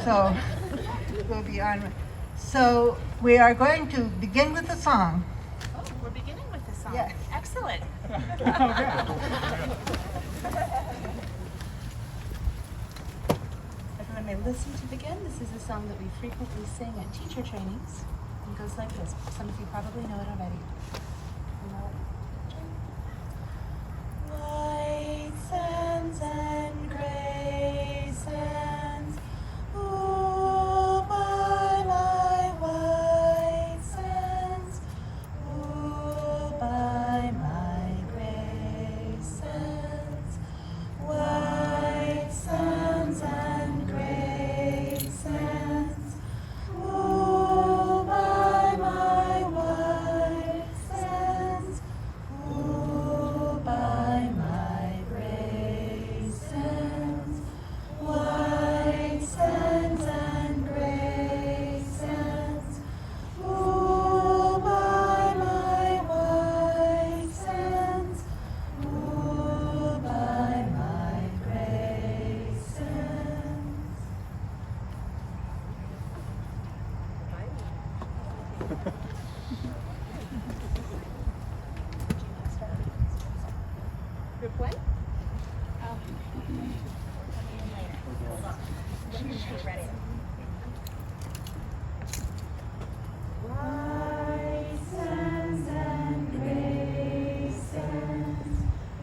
So we'll be on. So we are going to begin with a song. Oh, we're beginning with the song. Yes. Excellent. Everyone may listen to begin. This is a song that we frequently sing at teacher trainings. It goes like this. Some of you probably know it already. White sands and gray sands, ooh, my white sands, ooh, my gray sands, white sands and gray sands, ooh, my white sands, ooh, my gray sands, white sands and gray sands, ooh, my white sands, ooh, my gray sands. Group one? Oh. Hold on. Ready. White sands and gray sands,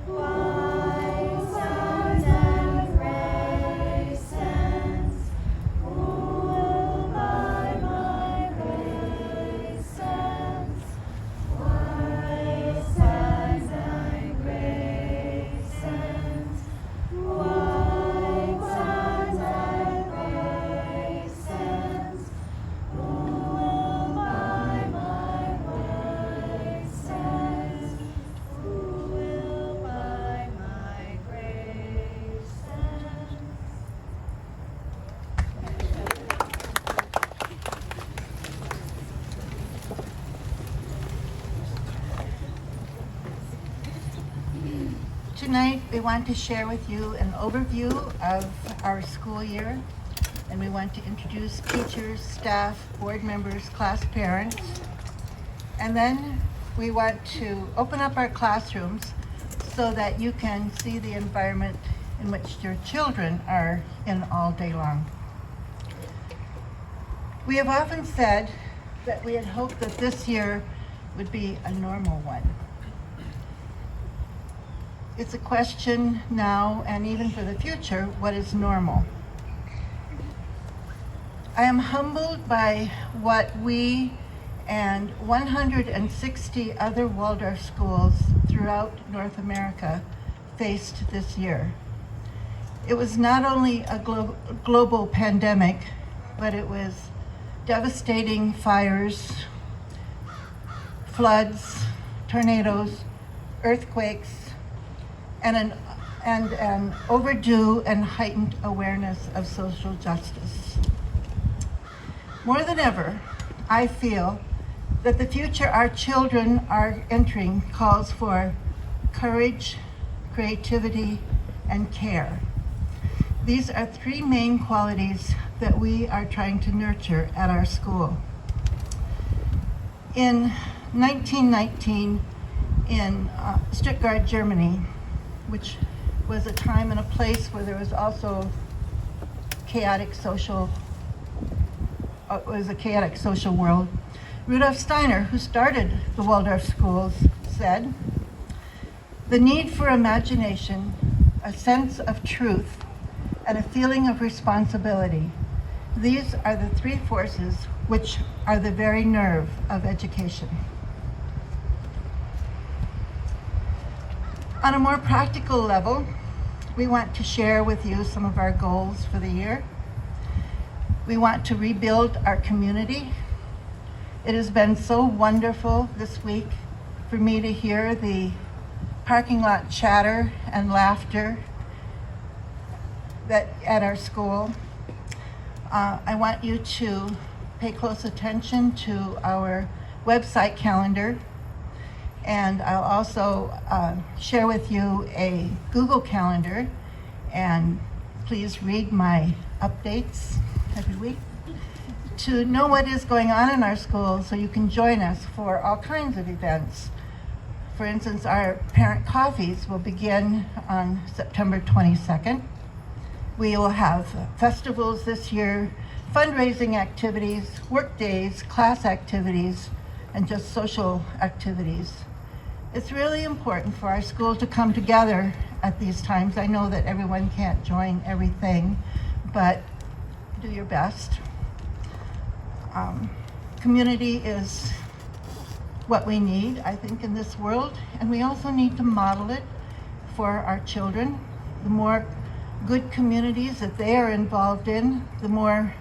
white sands and gray sands, ooh, my gray sands, white sands and gray sands, white sands and gray sands, ooh, my white sands, ooh, my gray sands. Tonight, we want to share with you an overview of our school year, and we want to introduce teachers, staff, board members, class parents, and then we want to open up our classrooms so that you can see the environment in which your children are in all day long. We have often said that we had hoped that this year would be a normal one. It's a question now and even for the future, what is normal? I am humbled by what we and 160 other Waldorf schools throughout North America faced this year. It was not only a global pandemic, but it was devastating fires, floods, tornadoes, earthquakes, and an overdue and heightened awareness of social justice. More than ever, I feel that the future our children are entering calls for courage, creativity, and care. These are three main qualities that we are trying to nurture at our school. In 1919, in Stuttgart, Germany, which was a time and a place where there was also chaotic social, it was a chaotic social world. Rudolf Steiner, who started the Waldorf schools, said, "The need for imagination, a sense of truth, and a feeling of responsibility. These are the three forces which are the very nerve of education." On a more practical level, we want to share with you some of our goals for the year. We want to rebuild our community. It has been so wonderful this week for me to hear the parking lot chatter and laughter that at our school. I want you to pay close attention to our website calendar, and I'll also share with you a Google Calendar, and please read my updates every week, to know what is going on in our school so you can join us for all kinds of events. For instance, our parent coffees will begin on September 22nd. We will have festivals this year, fundraising activities, work days, class activities, and just social activities. It's really important for our school to come together at these times. I know that everyone can't join everything, but do your best. Community is what we need, I think, in this world, and we also need to model it for our children. The more good communities that they are involved in, the more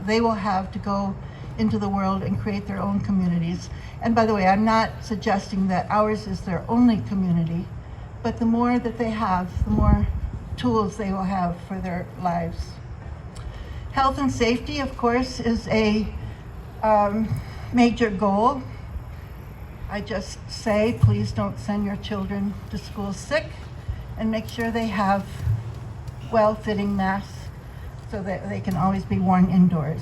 they will have to go into the world and create their own communities. And by the way, I'm not suggesting that ours is their only community, but the more that they have, the more tools they will have for their lives. Health and safety, of course, is a major goal. I just say, please don't send your children to school sick, and make sure they have well-fitting masks so that they can always be worn indoors.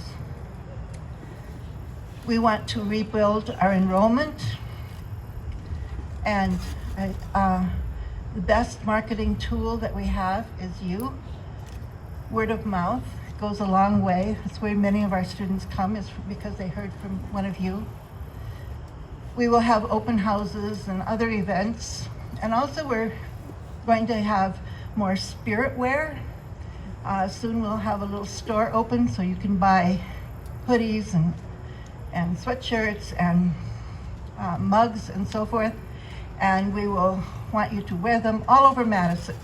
We want to rebuild our enrollment, and the best marketing tool that we have is you. Word of mouth goes a long way. That's where many of our students come, is because they heard from one of you. We will have open houses and other events, and also we're going to have more spirit wear. Soon we'll have a little store open so you can buy hoodies and sweatshirts and mugs and so forth, and we will want you to wear them all over Madison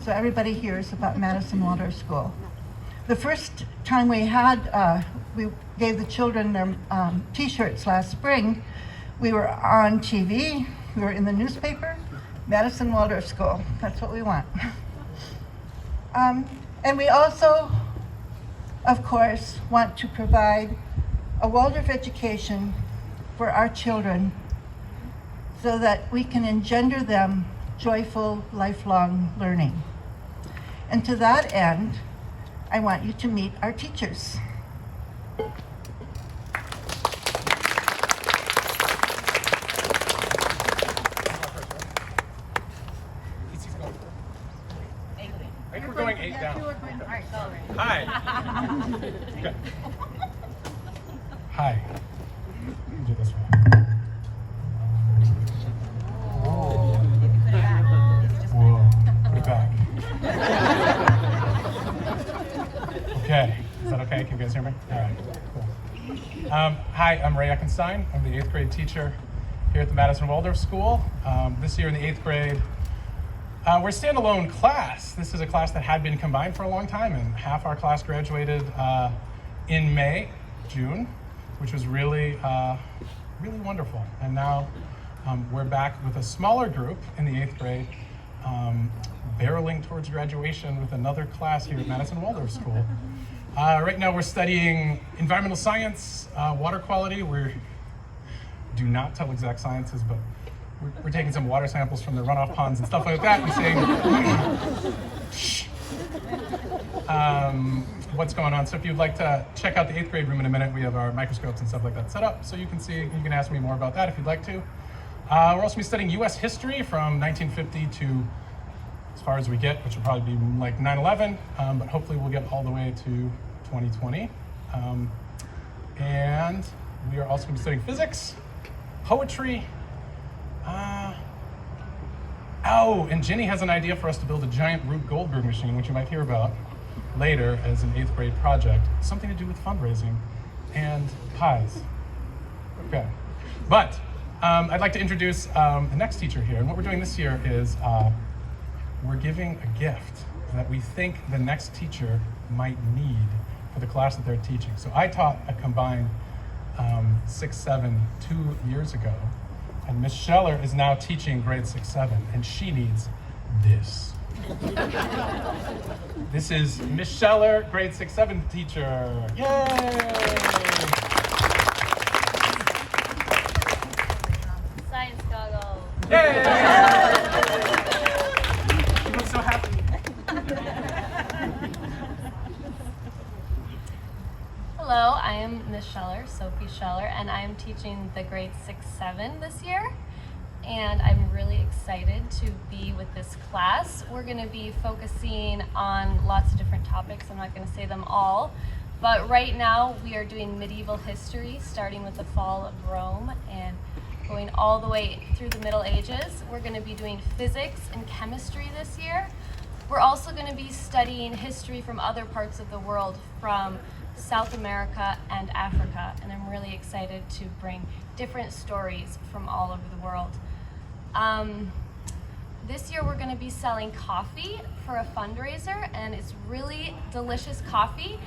so everybody hears about Madison Waldorf School. The first time we gave the children their t-shirts last spring, we were on TV, we were in the newspaper, Madison Waldorf School, that's what we want. And we also, of course, want to provide a Waldorf education for our children so that we can engender them joyful, lifelong learning. And to that end, I want you to meet our teachers. I think we're going 8 down. Hi. Good. Hi. Do this one. Whoa. Put it back. Okay. Is that okay? Can you guys hear me? All right. Cool. Hi, I'm Ray Eckenstein. I'm the 8th grade teacher here at the Madison Waldorf School. This year in the 8th grade, we're a standalone class. This is a class that had been combined for a long time, and half our class graduated in June, which was really wonderful. And now we're back with a smaller group in the 8th grade, barreling towards graduation with another class here at Madison Waldorf School. Right now we're studying environmental science, water quality. We do not tell exact sciences, but we're taking some water samples from the runoff ponds and stuff like that and saying, what's going on. So if you'd like to check out the 8th grade room in a minute, we have our microscopes and stuff like that set up, so you can see, you can ask me more about that if you'd like to. We're also going to be studying US history from 1950 to as far as we get, which will probably be like 9/11, but hopefully we'll get all the way to 2020. And we are also going to be studying physics, poetry. Oh, and Ginny has an idea for us to build a giant Rube Goldberg machine, which you might hear about later as an 8th grade project. Something to do with fundraising and pies. Okay. But I'd like to introduce the next teacher here. And what we're doing this year is we're giving a gift that we think the next teacher might need for the class that they're teaching. So I taught a combined 6-7 2 years ago. And Miss Scheller is now teaching grade 6-7, and she needs this. This is Miss Scheller, grade 6-7 teacher. Yay! Science goggles. Yay! She looks so happy. Hello, I am Miss Scheller, Sophie Scheller, and I am teaching the grade 6-7 this year. And I'm really excited to be with this class. We're going to be focusing on lots of different topics. I'm not going to say them all, but right now we are doing medieval history, starting with the fall of Rome and going all the way through the Middle Ages. We're going to be doing physics and chemistry this year. We're also going to be studying history from other parts of the world, from South America and Africa, and I'm really excited to bring different stories from all over the world. This year we're going to be selling coffee for a fundraiser, and it's really delicious coffee,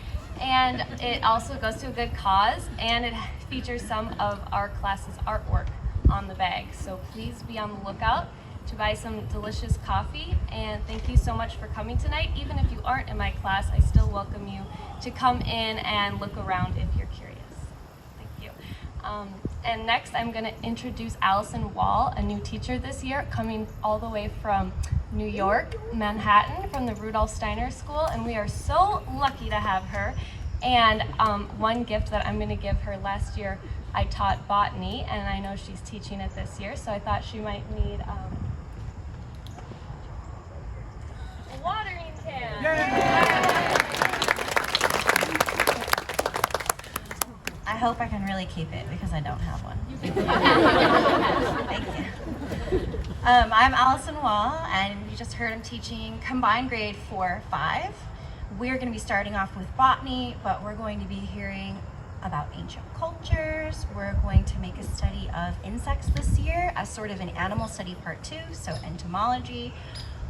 and it also goes to a good cause, and it features some of our class's artwork on the bag. So please be on the lookout to buy some delicious coffee, and thank you so much for coming tonight. Even if you aren't in my class, I still welcome you to come in and look around if you're curious. Thank you. And next I'm going to introduce Allison Wall, a new teacher this year, coming all the way from New York, Manhattan, from the Rudolf Steiner School, and we are so lucky to have her. And one gift that I'm going to give her: last year I taught botany, and I know she's teaching it this year, so I thought she might need a watering can. I hope I can really keep it because I don't have one. Thank you. I'm Allison Wall, and you just heard I'm teaching combined grade 4-5. We're going to be starting off with botany, but we're going to be hearing about ancient cultures. We're going to make a study of insects this year as sort of an animal study part 2, so entomology.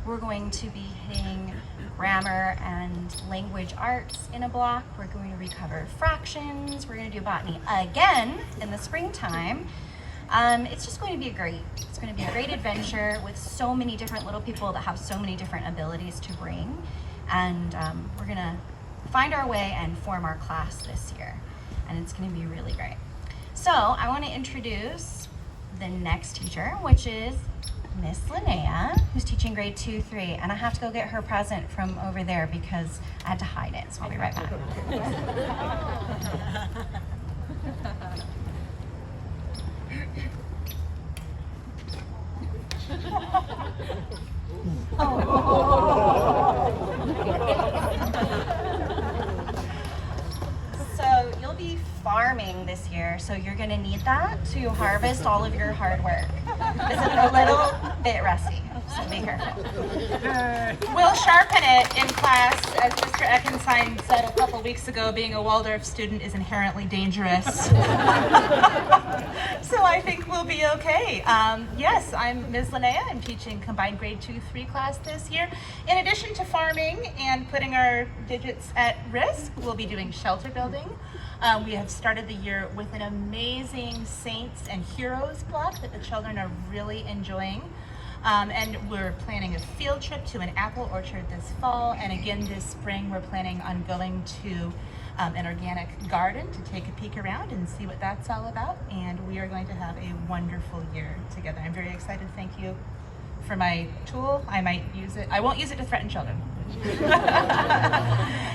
We're going to be hitting grammar and language arts in a block. We're going to recover fractions. We're going to do botany again in the springtime. It's just going to be a great adventure with so many different little people that have so many different abilities to bring. And we're going to find our way and form our class this year. And it's going to be really great. So I want to introduce the next teacher, which is Miss Linnea, who's teaching grade 2-3, and I have to go get her present from over there because I had to hide it, so I'll be right back. So you'll be farming this year, so you're going to need that to harvest all of your hard work. This is a little bit rusty, so be careful. We'll sharpen it in class. As Mr. Eckenstein said a couple weeks ago, being a Waldorf student is inherently dangerous. So I think we'll be okay. Yes, I'm Ms. Linnea. I'm teaching combined grade 2-3 class this year. In addition to farming and putting our digits at risk, we'll be doing shelter building. We have started the year with an amazing Saints and Heroes block that the children are really enjoying. And we're planning a field trip to an apple orchard this fall. And again this spring, we're planning on going to an organic garden to take a peek around and see what that's all about. And we are going to have a wonderful year together. I'm very excited. Thank you for my tool. I might use it. I won't use it to threaten children.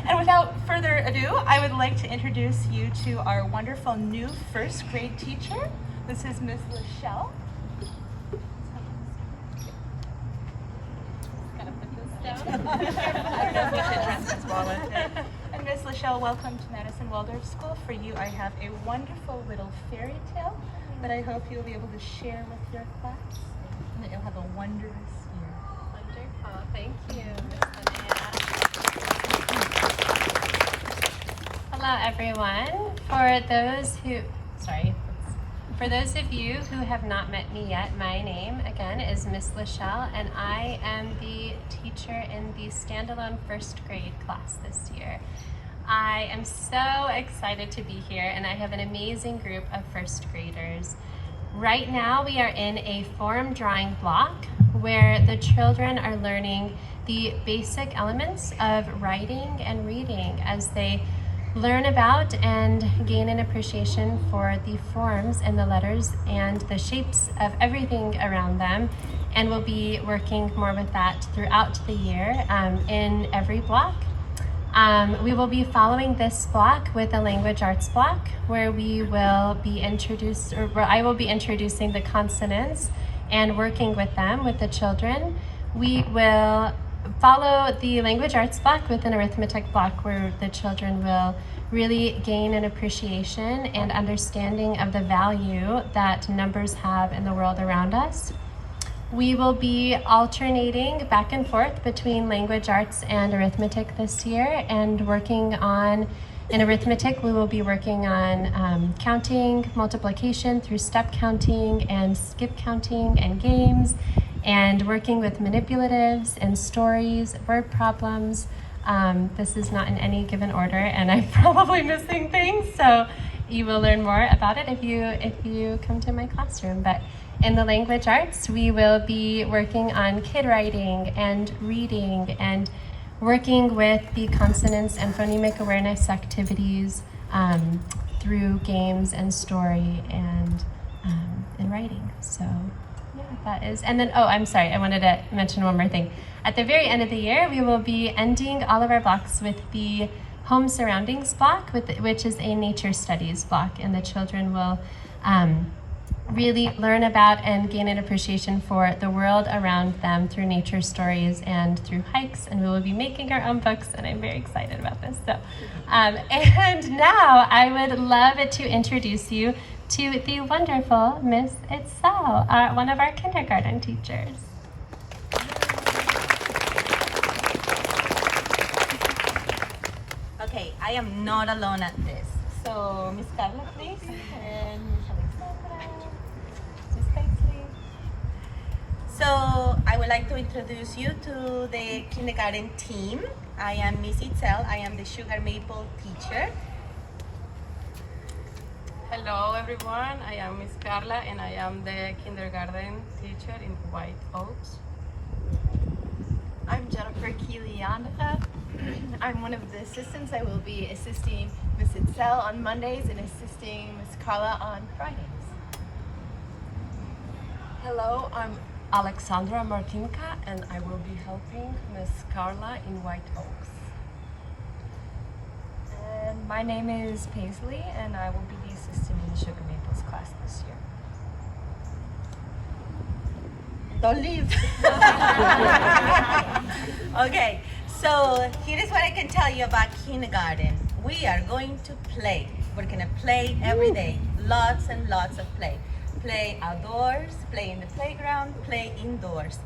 And without further ado, I would like to introduce you to our wonderful new first grade teacher. This is Miss Lachelle. And Miss Lachelle, welcome to Madison Waldorf School. For you, I have a wonderful little fairy tale that I hope you'll be able to share with your class, and that you'll have a wondrous year. Wonderful. Thank you, Miss Linnea. Hello, everyone. For those of you who have not met me yet, my name again is Miss Lachelle, and I am the teacher in the standalone first grade class this year. I am so excited to be here, and I have an amazing group of first graders. Right now we are in a form drawing block where the children are learning the basic elements of writing and reading as they learn about and gain an appreciation for the forms and the letters and the shapes of everything around them. And we'll be working more with that throughout the year in every block. We will be following this block with a language arts block where we will be where I will be introducing the consonants and working with them, with the children. We will follow the language arts block with an arithmetic block where the children will really gain an appreciation and understanding of the value that numbers have in the world around us. We will be alternating back and forth between language arts and arithmetic this year, and working on, in arithmetic, we will be working on counting, multiplication through step counting and skip counting and games, and working with manipulatives and stories, word problems. This is not in any given order, and I'm probably missing things, so you will learn more about it if you come to my classroom. But in the language arts, we will be working on kid writing and reading and working with the consonants and phonemic awareness activities through games and story and writing. So yeah, that is, and then, oh, I'm sorry, I wanted to mention one more thing. At the very end of the year, we will be ending all of our blocks with the home surroundings block, which is a nature studies block, and the children will really learn about and gain an appreciation for the world around them through nature stories and through hikes, and we will be making our own books, and I'm very excited about this. So, and now I would love to introduce you to the wonderful Miss Itzel, one of our kindergarten teachers. Okay, I am not alone at this. So, Miss Carla, please, and Miss Alexandra, Miss Paisley. So, I would like to introduce you to the kindergarten team. I am Miss Itzel. I am the sugar maple teacher. Hello everyone, I am Miss Carla and I am the kindergarten teacher in White Oaks. I'm Jennifer Keeliana. I'm one of the assistants. I will be assisting Miss Itzel on Mondays and assisting Miss Carla on Fridays. Hello, I'm Alexandra Martinka and I will be helping Miss Carla in White Oaks. And my name is Paisley and I will be the assistant in the Sugar Maples class this year. Don't leave. Okay, so here is what I can tell you about kindergarten. We are going to play. We're going to play every day. Lots and lots of play. Play outdoors, play in the playground, play indoors.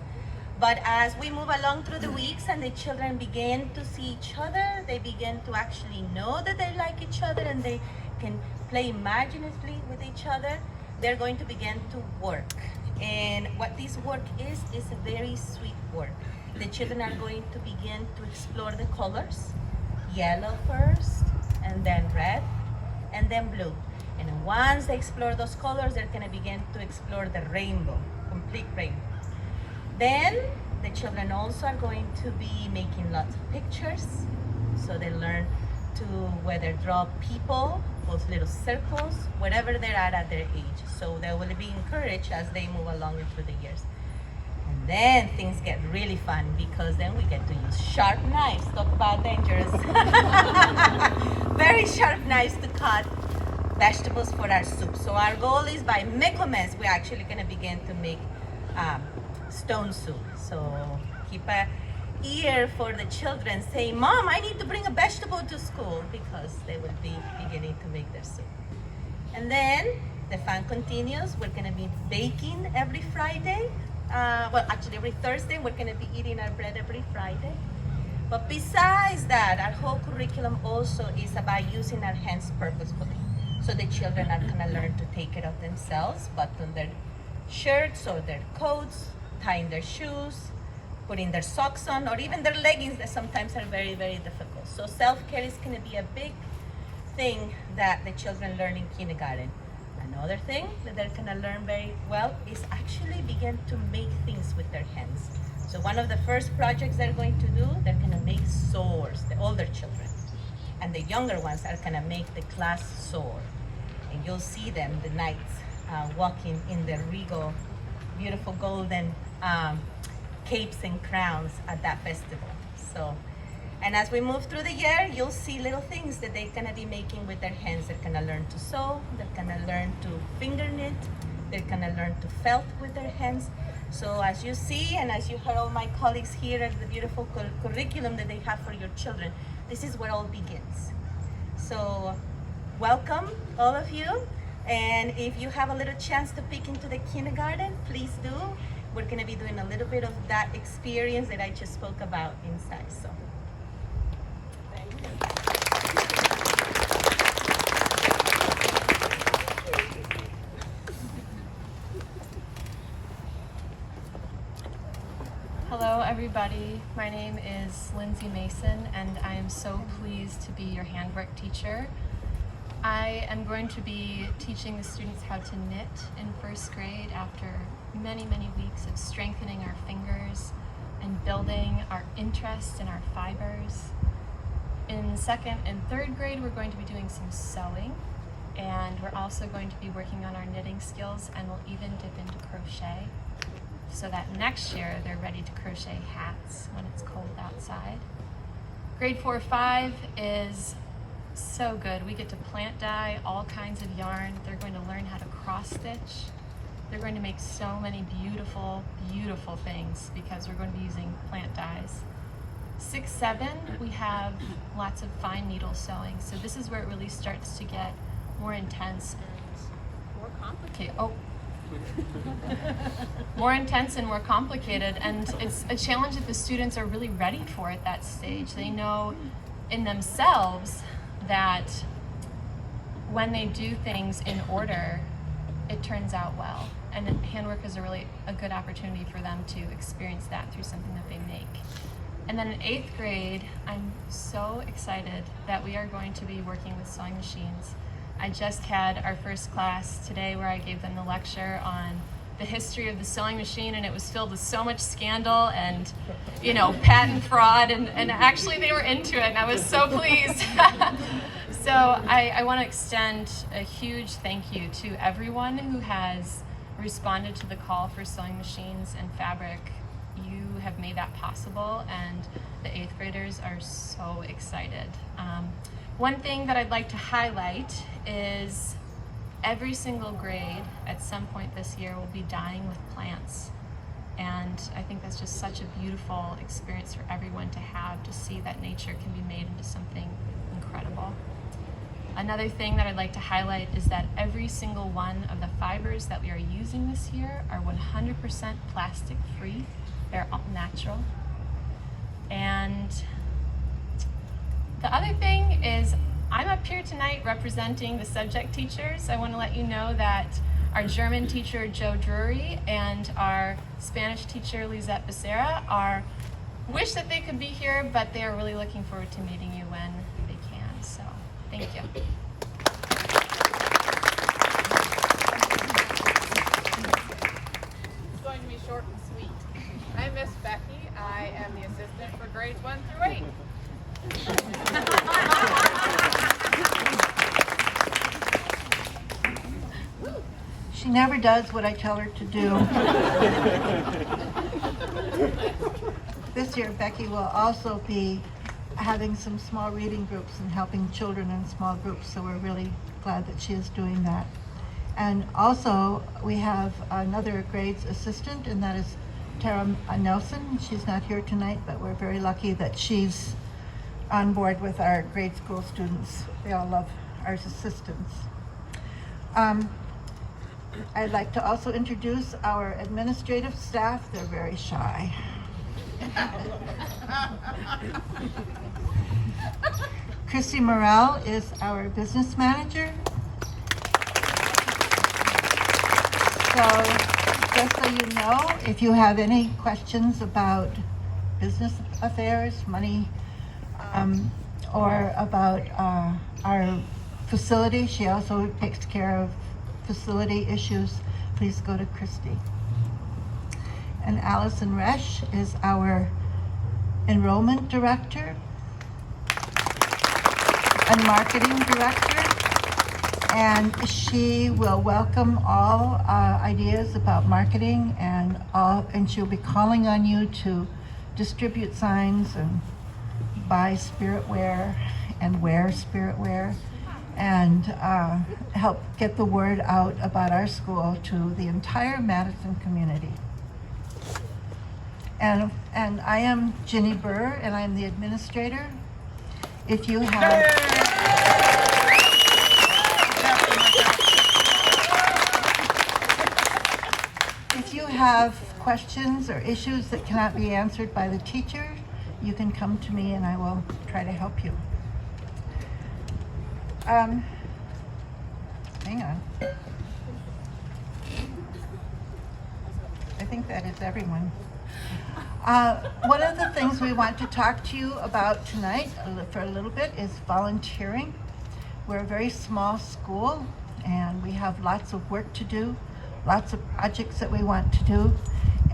But as we move along through the weeks and the children begin to see each other, they begin to actually know that they like each other and they can play imaginatively with each other, they're going to begin to work. And what this work is a very sweet work. The children are going to begin to explore the colors, yellow first, and then red, and then blue. And once they explore those colors, they're gonna begin to explore the rainbow, complete rainbow. Then the children also are going to be making lots of pictures. So they learn to whether draw people, those little circles, whatever they're at their age. So they will be encouraged as they move along through the years. And then things get really fun because then we get to use sharp knives. Talk about dangerous. Very sharp knives to cut vegetables for our soup. So our goal is by Michaelmas, we're actually gonna begin to make stone soup. So keep an ear for the children. Say, Mom, I need to bring a vegetable to school, because they will be beginning to make their soup. And then the fun continues. We're going to be baking every Friday. Well, actually every Thursday. We're going to be eating our bread every Friday. But besides that, our whole curriculum also is about using our hands purposefully. So the children are going to learn to take care of themselves, button their shirts or their coats, tying their shoes, putting their socks on, or even their leggings that sometimes are very, very difficult. So self-care is going to be a big thing that the children learn in kindergarten. Another thing that they're going to learn very well is actually begin to make things with their hands. So one of the first projects they're going to do, they're going to make swords, the older children. And the younger ones are going to make the class sword. And you'll see them, the knights, walking in their regal, beautiful golden capes and crowns at that festival. So, And as we move through the year, you'll see little things that they're gonna be making with their hands. They're gonna learn to sew, they're gonna learn to finger knit, they're gonna learn to felt with their hands. So as you see, and as you heard all my colleagues here at the beautiful curriculum that they have for your children, this is where all begins. So welcome, all of you. And if you have a little chance to peek into the kindergarten, please do. We're gonna be doing a little bit of that experience that I just spoke about inside, so. Thank you. Hello everybody, my name is Lindsay Mason and I am so pleased to be your handwork teacher. I am going to be teaching the students how to knit in first grade after many weeks of strengthening our fingers and building our interest in our fibers. In second and third grade we're going to be doing some sewing, and we're also going to be working on our knitting skills, and we'll even dip into crochet so that next year they're ready to crochet hats when it's cold outside. Grade 4-5 is so good. We get to plant dye all kinds of yarn. They're going to learn how to cross stitch. They're going to make so many beautiful things because we're going to be using plant dyes. 6-7, we have lots of fine needle sewing. So this is where it really starts to get more intense and more complicated. More intense and more complicated, and it's a challenge that the students are really ready for at that stage. They know in themselves that when they do things in order, it turns out well, and handwork is a good opportunity for them to experience that through something that they make. And then in 8th grade, I'm so excited that we are going to be working with sewing machines. I just had our first class today where I gave them the lecture on the history of the sewing machine, and it was filled with so much scandal and, patent fraud, and actually they were into it, and I was so pleased. So I want to extend a huge thank you to everyone who has responded to the call for sewing machines and fabric. You have made that possible, and the 8th graders are so excited. One thing that I'd like to highlight is every single grade at some point this year will be dyeing with plants. And I think that's just such a beautiful experience for everyone to have, to see that nature can be made into something incredible. Another thing that I'd like to highlight is that every single one of the fibers that we are using this year are 100% plastic free. They're all natural. And the other thing is, I'm up here tonight representing the subject teachers. I want to let you know that our German teacher, Joe Drury, and our Spanish teacher, Lisette Becerra, wish that they could be here, but they are really looking forward to meeting you when they can. So, thank you. It's going to be short and sweet. I'm Miss Becky. I am the assistant for grades 1 through 8. She never does what I tell her to do. This year, Becky will also be having some small reading groups and helping children in small groups, so we're really glad that she is doing that. And also, we have another grades assistant, and that is Tara Nelson. She's not here tonight, but we're very lucky that she's on board with our grade school students. They all love our assistants. I'd like to also introduce our administrative staff. They're very shy. Christy Morrell is our business manager. So just so you know, if you have any questions about business affairs, money, or about our facility, she also takes care of facility issues, please go to Christy. And Allison Resch is our enrollment director and marketing director, and she will welcome all ideas about marketing, and she'll be calling on you to distribute signs and buy spirit wear and wear spirit wear and help get the word out about our school to the entire Madison community. And I am Ginny Burr, and I'm the administrator. If you have questions or issues that cannot be answered by the teacher, you can come to me and I will try to help you. Hang on. I think that is everyone. One of the things we want to talk to you about tonight for a little bit is volunteering. We're a very small school and we have lots of work to do, lots of projects that we want to do,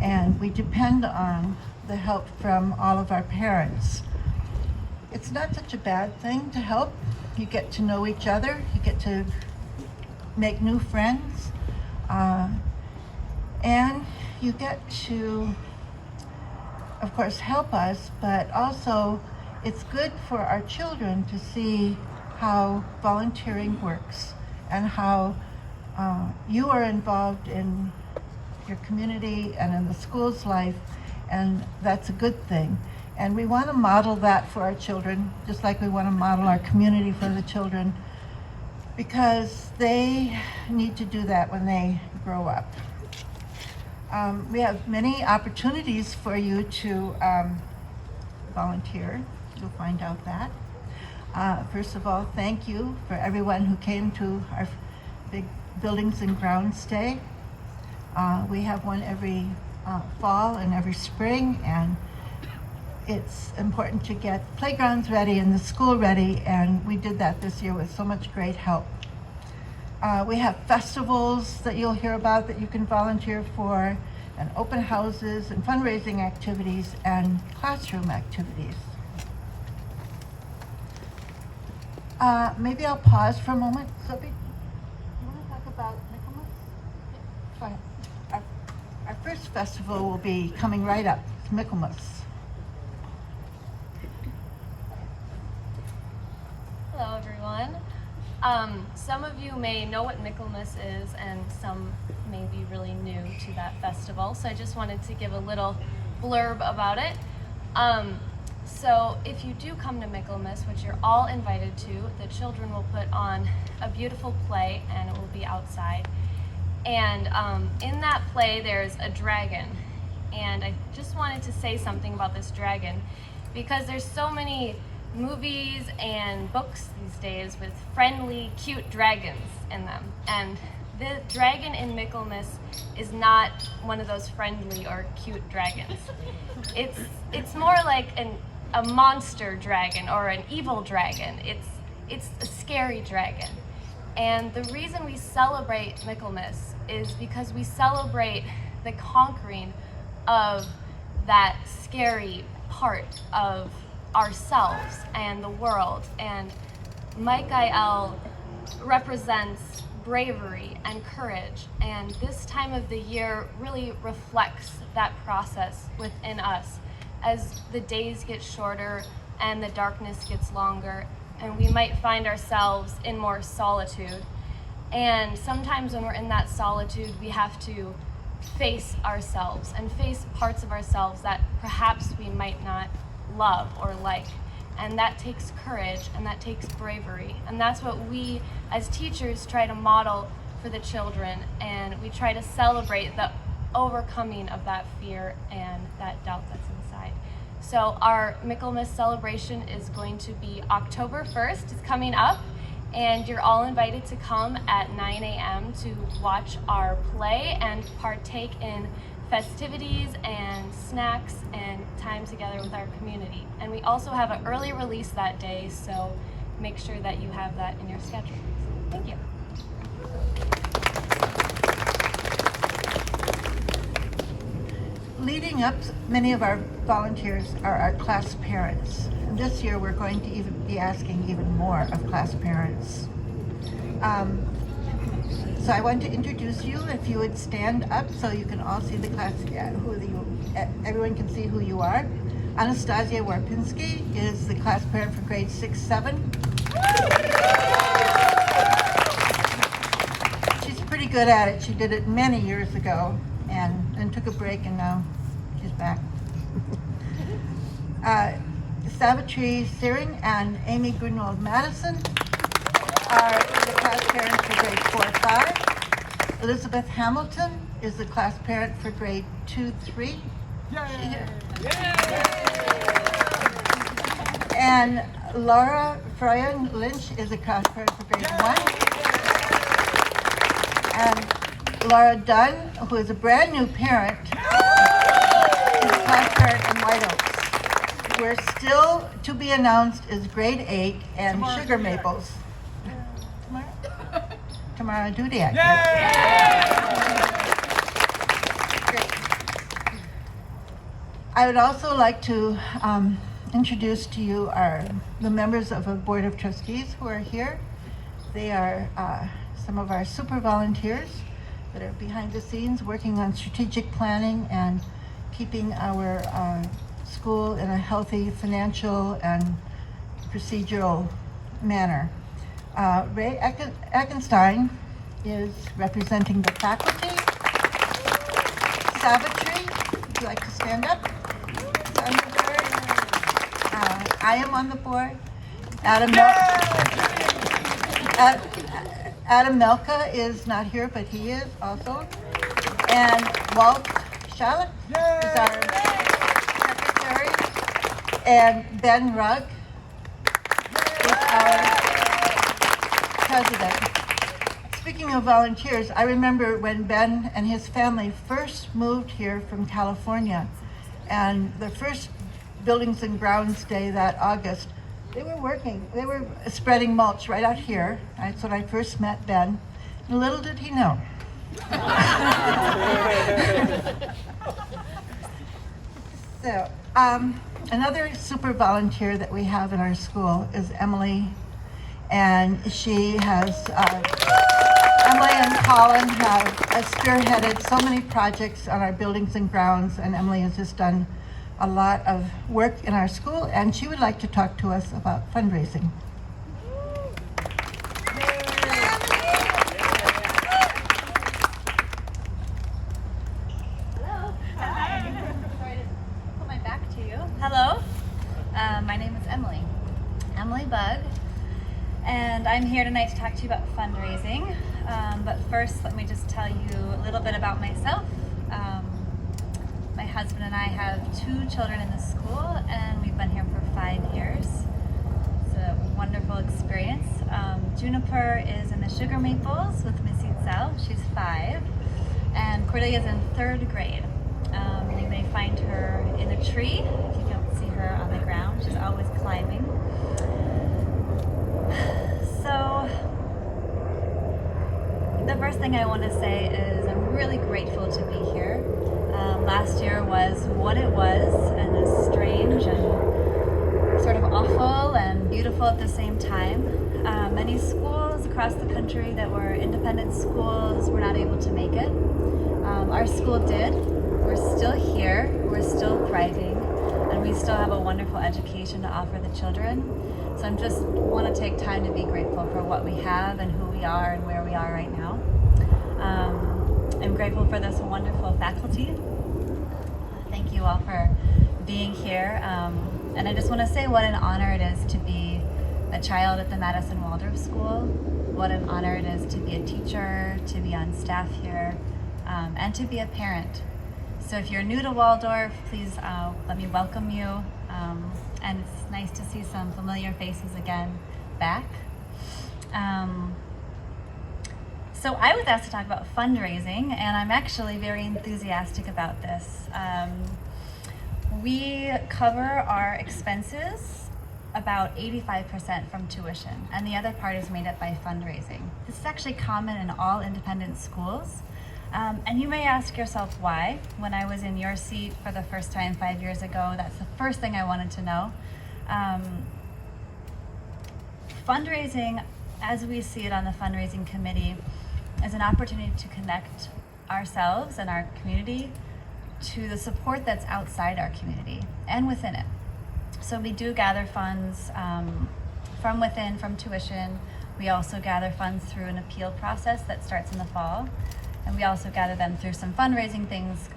and we depend on the help from all of our parents. It's not such a bad thing to help. You get to know each other, you get to make new friends, and you get to, of course, help us, but also it's good for our children to see how volunteering works and how you are involved in your community and in the school's life, and that's a good thing. And we want to model that for our children, just like we want to model our community for the children, because they need to do that when they grow up. We have many opportunities for you to volunteer. You'll find out that. First of all, thank you for everyone who came to our big Buildings and Grounds Day. We have one every fall and every spring, and it's important to get playgrounds ready and the school ready, and we did that this year with so much great help. We have festivals that you'll hear about that you can volunteer for, and open houses and fundraising activities and classroom activities. Maybe I'll pause for a moment. Sophie, you want to talk about Michaelmas? Go ahead. Our first festival will be coming right up. It's Michaelmas. Hello, everyone. Some of you may know what Michaelmas is, and some may be really new to that festival. So I just wanted to give a little blurb about it. So if you do come to Michaelmas, which you're all invited to, the children will put on a beautiful play, and it will be outside. And in that play, there's a dragon. And I just wanted to say something about this dragon, because there's so many movies and books these days with friendly, cute dragons in them. And the dragon in Michaelmas is not one of those friendly or cute dragons. It's more like a monster dragon or an evil dragon. It's a scary dragon. And the reason we celebrate Michaelmas is because we celebrate the conquering of that scary part of ourselves and the world. And Michael represents bravery and courage, and this time of the year really reflects that process within us as the days get shorter and the darkness gets longer, and we might find ourselves in more solitude. And sometimes when we're in that solitude, we have to face ourselves and face parts of ourselves that perhaps we might not love or like. And that takes courage and that takes bravery. And that's what we as teachers try to model for the children. And we try to celebrate the overcoming of that fear and that doubt that's inside. So our Michaelmas celebration is going to be October 1st. It's coming up. And you're all invited to come at 9 a.m. to watch our play and partake in festivities and snacks and time together with our community. And we also have an early release that day, so make sure that you have that in your schedule. Thank you. Leading up, many of our volunteers are our class parents. And this year we're going to even be asking even more of class parents. So I want to introduce you. If you would stand up so you can all see the class, everyone can see who you are. Anastasia Warpinski is the class parent for grades 6-7. She's pretty good at it. She did it many years ago and took a break, and now she's back. Savitri Searing and Amy Grunwald Madison are the class parents for grade 4-5. Elizabeth Hamilton is the class parent for grade 2-3. And Laura Fryan Lynch is a class parent for grade 1. And Laura Dunn, who is a brand new parent, is a class parent in White Oaks. We're still to be announced is grade 8 and Sugar Maples. Tamara Dudiak. Great. I would also like to introduce to you the members of a board of trustees who are here. They are some of our super volunteers that are behind the scenes working on strategic planning and keeping our school in a healthy financial and procedural manner. Ray Eckenstein is representing the faculty. Savitri, would you like to stand up? On the board. I am on the board. Adam Melka is not here, but he is also. And Walt Schallach is our secretary. And Ben Rugg is our president. Speaking of volunteers, I remember when Ben and his family first moved here from California, and the first Buildings and Grounds Day that August, they were spreading mulch right out here. That's when I first met Ben. And little did he know. So, another super volunteer that we have in our school is Emily. And she has, Emily and Colin have spearheaded so many projects on our buildings and grounds, and Emily has just done a lot of work in our school, and she would like to talk to us about fundraising. Hello. Hi. Sorry to put my back to you. Hello. My name is Emily Bugg, and I'm here tonight to talk to you about fundraising. But first, let me just tell you a little bit about myself. My husband and I have 2 children in the school, and we've been here for 5 years. It's a wonderful experience. Juniper is in the Sugar Maples with Miss Itzel. She's 5. And Cordelia's in 3rd grade. You may find her in a tree if you don't see her on the ground. She's always climbing. So, the first thing I want to say is I'm really grateful to be here. Last year was what it was, and is strange and sort of awful and beautiful at the same time. Many schools across the country that were independent schools were not able to make it. Our school did. We're still here, we're still thriving, and we still have a wonderful education to offer the children. So I just want to take time to be grateful for what we have and who we are and where we are right now. I'm grateful for this wonderful faculty. Thank you all for being here. And I just want to say what an honor it is to be a child at the Madison Waldorf School. What an honor it is to be a teacher, to be on staff here, and to be a parent. So if you're new to Waldorf, please let me welcome you. And it's nice to see some familiar faces again back. So I was asked to talk about fundraising, and I'm actually very enthusiastic about this. We cover our expenses about 85% from tuition, and the other part is made up by fundraising. This is actually common in all independent schools. And you may ask yourself why. When I was in your seat for the first time 5 years ago, that's the first thing I wanted to know. Fundraising, as we see it on the fundraising committee, is an opportunity to connect ourselves and our community to the support that's outside our community and within it. So we do gather funds from within, from tuition. We also gather funds through an appeal process that starts in the fall. And we also gather them through some fundraising things,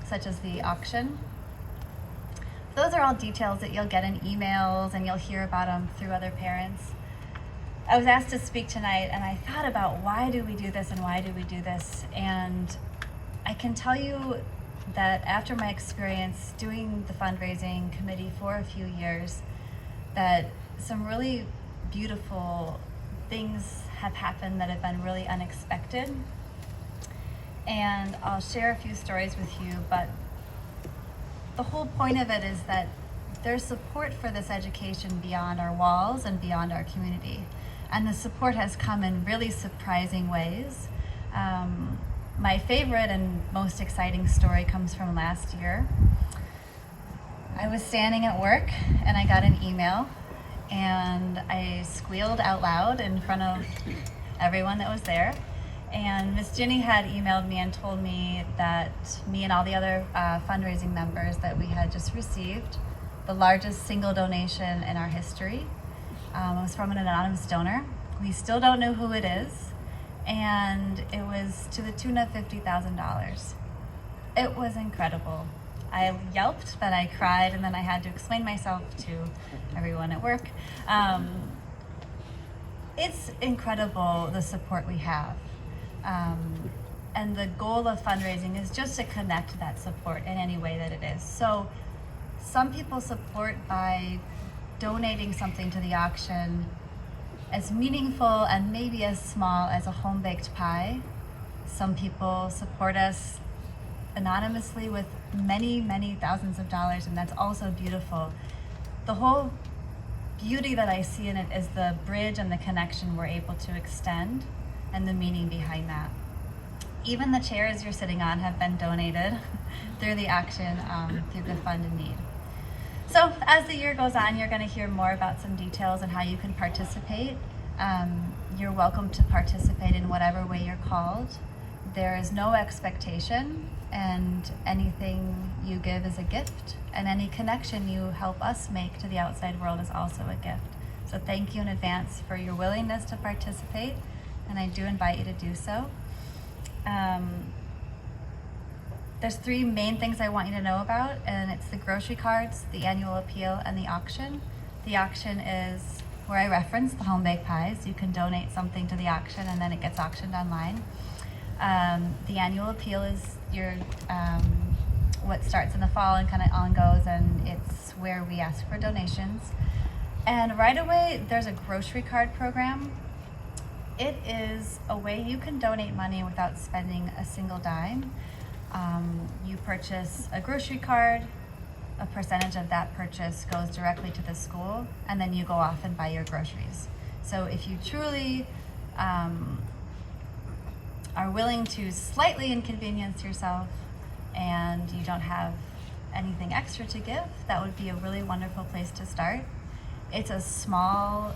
such as the auction. Those are all details that you'll get in emails, and you'll hear about them through other parents. I was asked to speak tonight, and I thought about why do we do this and why do we do this? And I can tell you that after my experience doing the fundraising committee for a few years, that some really beautiful things have happened that have been really unexpected. And I'll share a few stories with you, but the whole point of it is that there's support for this education beyond our walls and beyond our community. And the support has come in really surprising ways. My favorite and most exciting story comes from last year. I was standing at work and I got an email, and I squealed out loud in front of everyone that was there. And Miss Ginny had emailed me and told me that me and all the other fundraising members that we had just received the largest single donation in our history. It was from an anonymous donor. We still don't know who it is, and it was to the tune of $50,000. It was incredible. I yelped, then I cried, and then I had to explain myself to everyone at work. It's incredible the support we have. And the goal of fundraising is just to connect that support in any way that it is. So some people support by donating something to the auction as meaningful and maybe as small as a home-baked pie. Some people support us anonymously with many, many thousands of dollars, and that's also beautiful. The whole beauty that I see in it is the bridge and the connection we're able to extend and the meaning behind that. Even the chairs you're sitting on have been donated through the auction, through the fund in need. So as the year goes on, you're going to hear more about some details on how you can participate. You're welcome to participate in whatever way you're called. There is no expectation, and anything you give is a gift, and any connection you help us make to the outside world is also a gift. So thank you in advance for your willingness to participate, and I do invite you to do so. There's three main things I want you to know about, and it's the grocery cards, the annual appeal, and the auction. The auction is where I reference the home baked pies. You can donate something to the auction, and then it gets auctioned online. The annual appeal is your what starts in the fall and kind of on goes, and it's where we ask for donations. And right away, there's a grocery card program. It is a way you can donate money without spending a single dime. You purchase a grocery card, a percentage of that purchase goes directly to the school, and then you go off and buy your groceries. So if you truly are willing to slightly inconvenience yourself and you don't have anything extra to give, that would be a really wonderful place to start. It's a small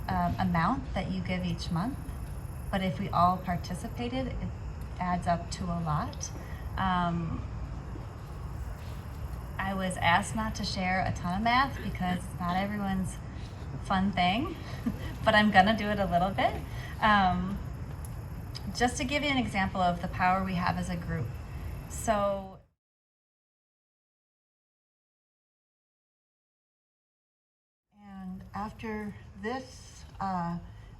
amount that you give each month, but if we all participated, it adds up to a lot. I was asked not to share a ton of math because it's not everyone's fun thing, but I'm gonna do it a little bit. Just to give you an example of the power we have as a group. So, and after this,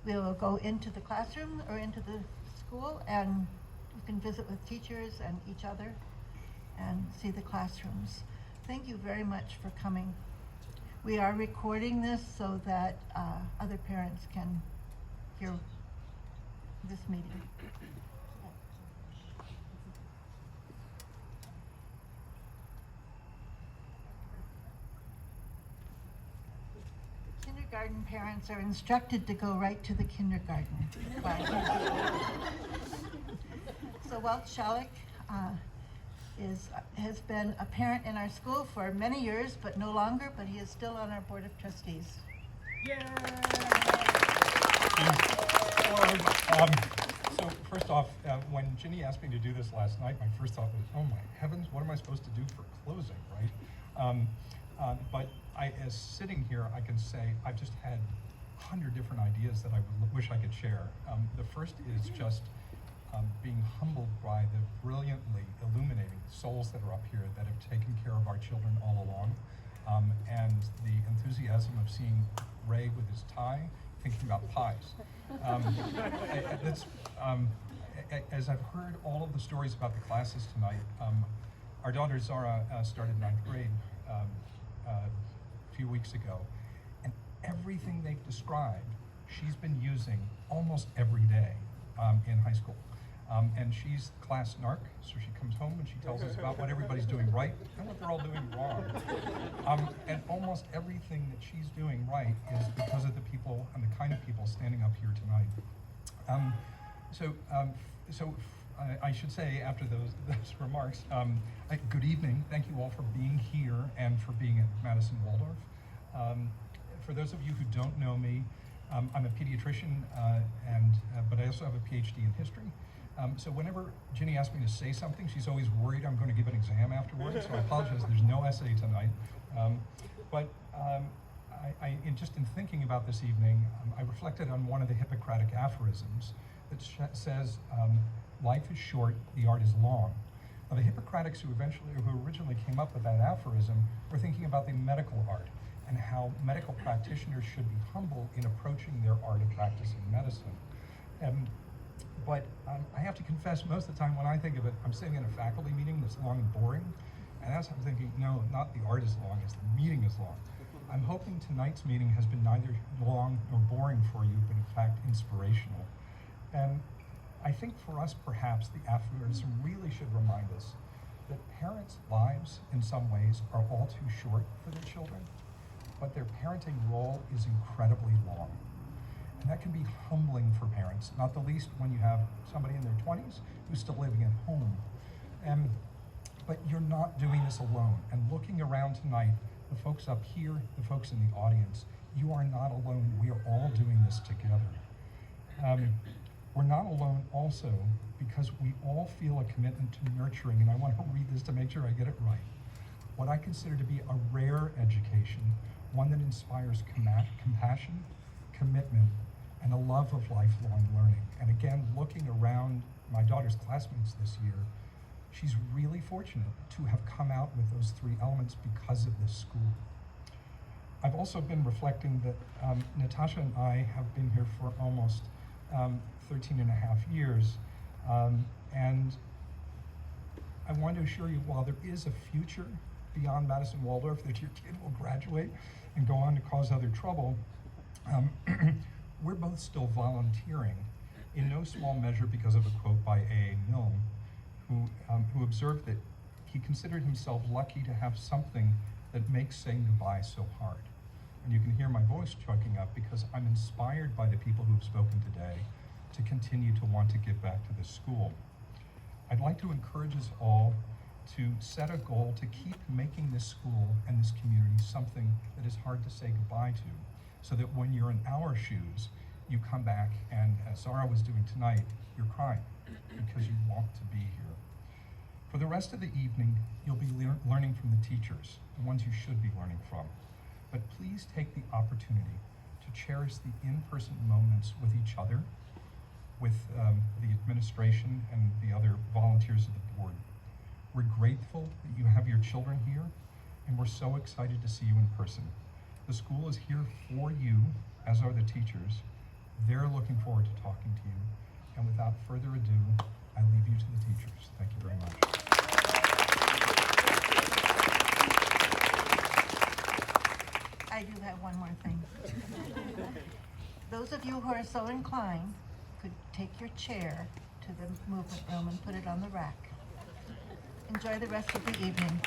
we will go into the classroom or into the school, and you can visit with teachers and each other and see the classrooms. Thank you very much for coming. We are recording this so that other parents can hear this meeting. Kindergarten parents are instructed to go right to the kindergarten. So Walt Schalick has been a parent in our school for many years, but no longer, but he is still on our board of trustees. Yay! So first off, when Ginny asked me to do this last night, my first thought was, oh my heavens, what am I supposed to do for closing, right? But as sitting here, I can say I've just had 100 different ideas that I would wish I could share. The first is just being humbled by the brilliantly illuminating souls that are up here that have taken care of our children all along, and the enthusiasm of seeing Ray with his tie, thinking about pies. As I've heard all of the stories about the classes tonight, our daughter Zara started 9th grade a few weeks ago, and everything they've described, she's been using almost every day in high school. And she's class narc, so she comes home and she tells us about what everybody's doing right and what they're all doing wrong. And almost everything that she's doing right is because of the people and the kind of people standing up here tonight. I should say, after those remarks, good evening. Thank you all for being here and for being at Madison Waldorf. For those of you who don't know me, I'm a pediatrician, but I also have a PhD in history. So whenever Ginny asks me to say something, she's always worried I'm going to give an exam afterwards, so I apologize, there's no essay tonight. Just in thinking about this evening, I reflected on one of the Hippocratic aphorisms that says, life is short, the art is long. Now, the Hippocratics who originally came up with that aphorism were thinking about the medical art and how medical practitioners should be humble in approaching their art of practicing medicine. But I have to confess, most of the time when I think of it, I'm sitting in a faculty meeting that's long and boring, and as I'm thinking, no, not the art is long, it's the meeting is long. I'm hoping tonight's meeting has been neither long nor boring for you, but in fact inspirational. And I think for us, perhaps, the aphorism really should remind us that parents' lives, in some ways, are all too short for their children, but their parenting role is incredibly long. And that can be humbling for parents, not the least when you have somebody in their 20s who's still living at home. But you're not doing this alone. And looking around tonight, the folks up here, the folks in the audience, you are not alone. We are all doing this together. We're not alone also because we all feel a commitment to nurturing, and I want to read this to make sure I get it right, what I consider to be a rare education, one that inspires compassion, commitment, and a love of lifelong learning. And again, looking around my daughter's classmates this year, she's really fortunate to have come out with those three elements because of this school. I've also been reflecting that Natasha and I have been here for almost 13 and a half years. And I want to assure you, while there is a future beyond Madison Waldorf, that your kid will graduate and go on to cause other trouble, we're both still volunteering, in no small measure because of a quote by A.A. Milne, who observed that he considered himself lucky to have something that makes saying goodbye so hard. And you can hear my voice choking up because I'm inspired by the people who have spoken today to continue to want to give back to this school. I'd like to encourage us all to set a goal to keep making this school and this community something that is hard to say goodbye to, so that when you're in our shoes, you come back and, as Zara was doing tonight, you're crying because you want to be here. For the rest of the evening, you'll be learning from the teachers, the ones you should be learning from. But please take the opportunity to cherish the in-person moments with each other, with the administration and the other volunteers of the board. We're grateful that you have your children here, and we're so excited to see you in person. The school is here for you, as are the teachers. They're looking forward to talking to you. And without further ado, I leave you to the teachers. Thank you very much. I do have one more thing. Those of you who are so inclined could take your chair to the movement room and put it on the rack. Enjoy the rest of the evening.